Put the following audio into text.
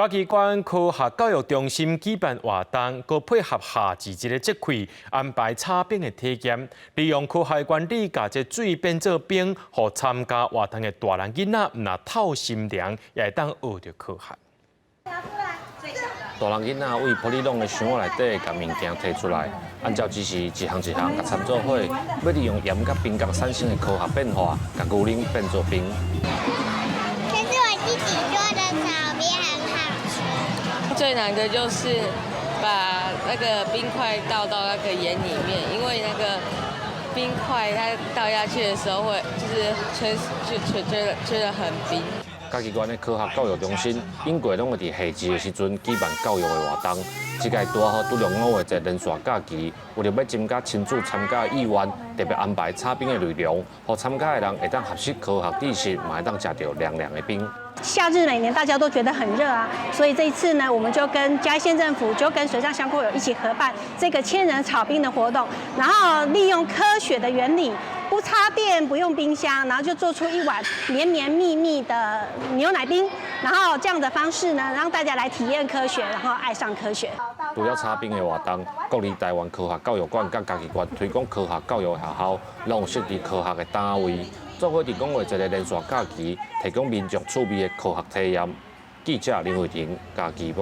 嘉义县科学教育中心举办活动，佮配合夏季节的节气，安排插冰的体验，利用科学原理，把这水变做冰，互参加活动的大人囡仔，唔透心凉，也会当学到科学。大人囡仔为玻璃笼的箱内底，把物件摕出来，按照指示一项一项甲参做伙，要利用盐甲冰甲产生的科学变化，把牛奶变做冰。可是我自己做的炒冰很好吃。最难的就是把那个冰块倒到那个盐里面，因为那个冰块它倒下去的时候会就是觉得很冰。嘉义县的科学教育中心，因过拢会伫夏季的时阵举办教育的活动。即届拄好拄着5月节连续假期，为了要增加亲子参加意愿，特别安排插冰的内容，互参加的人会当学习科学知识，嘛会当食到凉凉的冰。夏日每年大家都觉得很热啊，所以这一次呢，我们就跟嘉义县政府就跟水上乡公有一起合办这个千人炒冰的活动，然后利用科学的原理，不插电不用冰箱，然后就做出一碗绵绵密密的牛奶冰，然后这样的方式呢，让大家来体验科学，然后爱上科学。除了插冰的活动，国立台湾科学教育馆甲嘉义县推广科学教育学校，拢有设立科学的单位。做伙伫5月节的连续假期，提供民众趣味的科学体验。记者林慧婷，嘉义报。